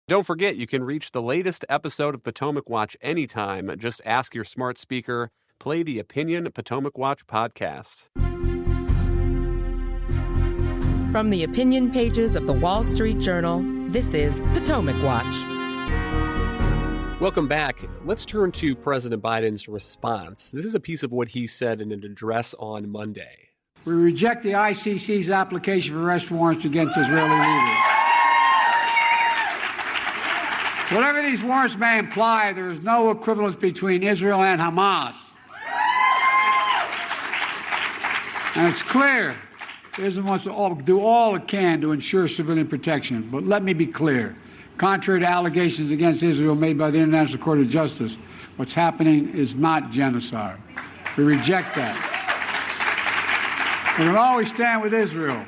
Don't forget, you can reach the latest episode of Potomac Watch anytime. Just ask your smart speaker, play the Opinion Potomac Watch podcast. From the opinion pages of the Wall Street Journal, this is Potomac Watch. Welcome back. Let's turn to President Biden's response. This is a piece of what he said in an address on Monday. We reject the ICC's application for arrest warrants against Israeli leaders. Whatever these warrants may imply, there is no equivalence between Israel and Hamas. And it's clear Israel wants to do all it can to ensure civilian protection. But let me be clear. Contrary to allegations against Israel made by the International Court of Justice, what's happening is not genocide. We reject that. We will always stand with Israel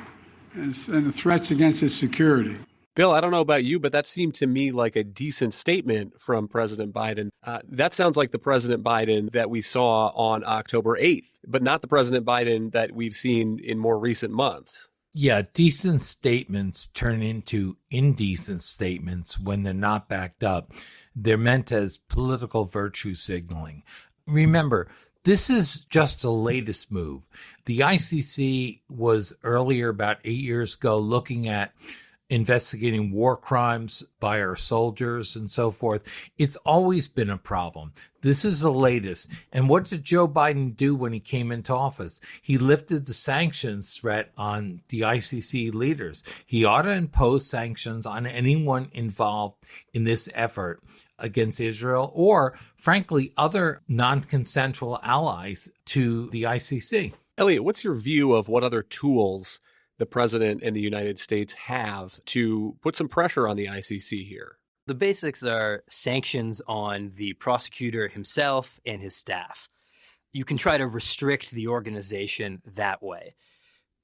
and the threats against its security. Bill, I don't know about you, but that seemed to me like a decent statement from President Biden. That sounds like the President Biden that we saw on October 8th, but not the President Biden that we've seen in more recent months. Yeah, decent statements turn into indecent statements when they're not backed up. They're meant as political virtue signaling. Remember, this is just the latest move. The ICC was earlier, about 8 years ago, looking at investigating war crimes by our soldiers and so forth. It's always been a problem. This is the latest. And what did Joe Biden do when he came into office? He lifted the sanctions threat on the ICC leaders. He ought to impose sanctions on anyone involved in this effort against Israel or, frankly, other non-consensual allies to the ICC. Elliot, what's your view of what other tools the president and the United States have to put some pressure on the ICC here? The basics are sanctions on the prosecutor himself and his staff. You can try to restrict the organization that way.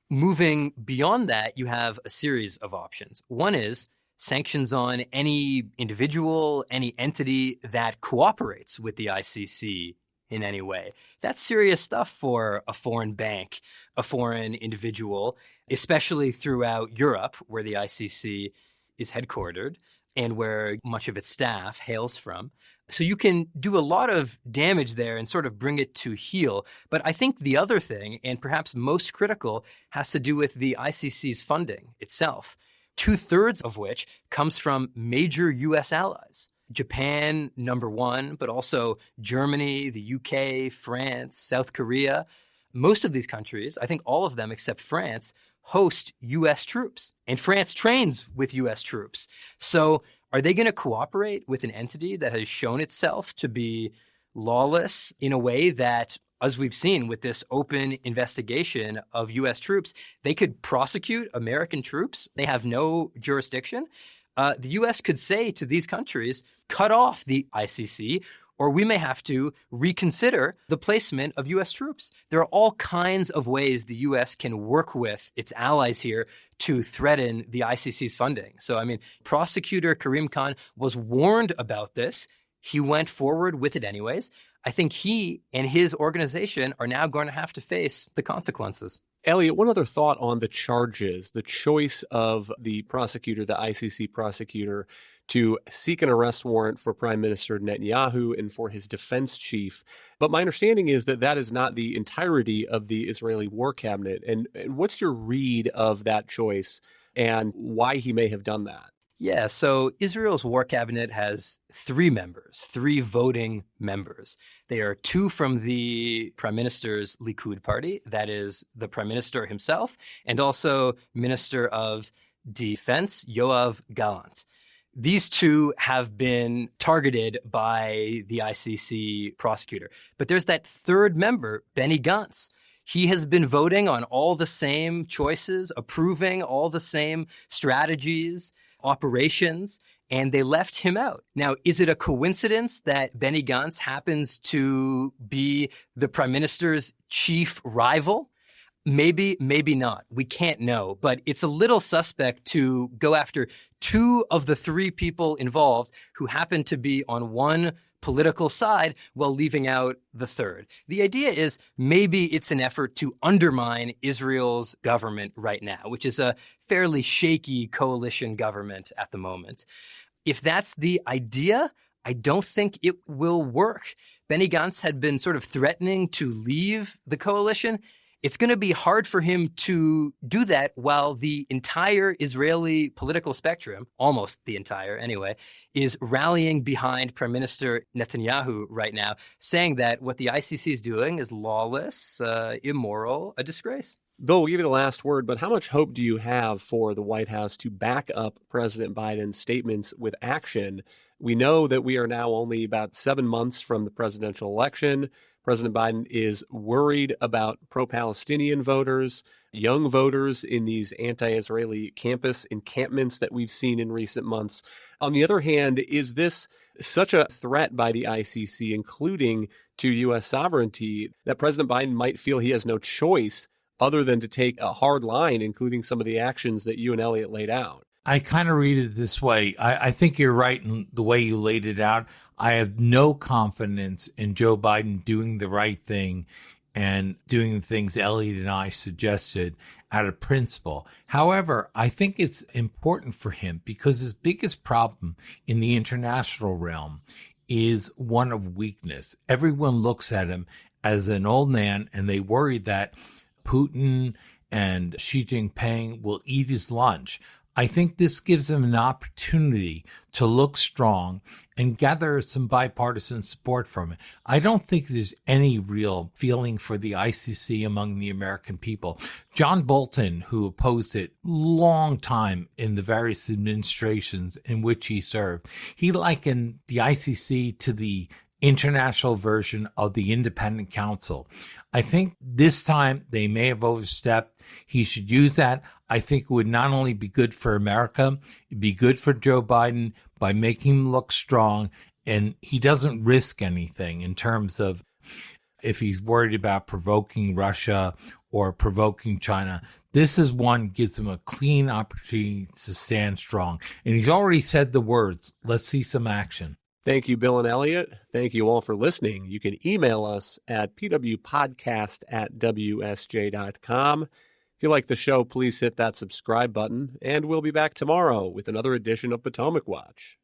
Moving beyond that, you have a series of options. One is sanctions on any individual, any entity that cooperates with the ICC in any way. That's serious stuff for a foreign bank, a foreign individual, especially throughout Europe, where the ICC is headquartered and where much of its staff hails from. So you can do a lot of damage there and sort of bring it to heel. But I think the other thing, and perhaps most critical, has to do with the ICC's funding itself, 2/3 of which comes from major U.S. allies. Japan, number one, but also Germany, the UK, France, South Korea. Most of these countries, I think all of them except France, host U.S. troops. And France trains with U.S. troops. So are they going to cooperate with an entity that has shown itself to be lawless in a way that, as we've seen with this open investigation of U.S. troops, they could prosecute American troops? They have no jurisdiction. The U.S. could say to these countries, cut off the ICC, or we may have to reconsider the placement of U.S. troops. There are all kinds of ways the U.S. can work with its allies here to threaten the ICC's funding. So, I mean, prosecutor Karim Khan was warned about this. He went forward with it anyways. I think he and his organization are now going to have to face the consequences. Elliot, one other thought on the charges, the choice of the prosecutor, the ICC prosecutor, to seek an arrest warrant for Prime Minister Netanyahu and for his defense chief. But my understanding is that that is not the entirety of the Israeli war cabinet. And what's your read of that choice and why he may have done that? Yeah, so Israel's war cabinet has 3 members, 3 voting members. They are 2 from the prime minister's Likud party, that is the prime minister himself, and also Minister of Defense, Yoav Gallant. These 2 have been targeted by the ICC prosecutor. But there's that 3rd member, Benny Gantz. He has been voting on all the same choices, approving all the same strategies, operations, and they left him out. Now, is it a coincidence that Benny Gantz happens to be the prime minister's chief rival? Maybe, maybe not. We can't know. But it's a little suspect to go after 2 of the 3 people involved who happen to be on one political side while leaving out the 3rd. The idea is maybe it's an effort to undermine Israel's government right now, which is a fairly shaky coalition government at the moment. If that's the idea, I don't think it will work. Benny Gantz had been sort of threatening to leave the coalition. It's going to be hard for him to do that while the entire Israeli political spectrum, almost the entire anyway, is rallying behind Prime Minister Netanyahu right now, saying that what the ICC is doing is lawless, immoral, a disgrace. Bill, we'll give you the last word, but how much hope do you have for the White House to back up President Biden's statements with action? We know that we are now only about 7 months from the presidential election. President Biden is worried about pro-Palestinian voters, young voters in these anti-Israeli campus encampments that we've seen in recent months. On the other hand, is this such a threat by the ICC, including to U.S. sovereignty, that President Biden might feel he has no choice other than to take a hard line, including some of the actions that you and Elliot laid out? I kind of read it this way. I think you're right in the way you laid it out. I have no confidence in Joe Biden doing the right thing and doing the things Elliot and I suggested out of principle. However, I think it's important for him because his biggest problem in the international realm is one of weakness. Everyone looks at him as an old man, and they worry that Putin and Xi Jinping will eat his lunch. I think this gives him an opportunity to look strong and gather some bipartisan support from it. I don't think there's any real feeling for the ICC among the American people. John Bolton, who opposed it long time in the various administrations in which he served, he likened the ICC to the international version of the Independent Council. I think this time they may have overstepped. He should use that. I think it would not only be good for America, it'd be good for Joe Biden by making him look strong, and he doesn't risk anything in terms of if he's worried about provoking Russia or provoking China. This is one gives him a clean opportunity to stand strong. And he's already said the words, let's see some action. Thank you, Bill and Elliot. Thank you all for listening. You can email us at pwpodcast@wsj.com. If you like the show, please hit that subscribe button, and we'll be back tomorrow with another edition of Potomac Watch.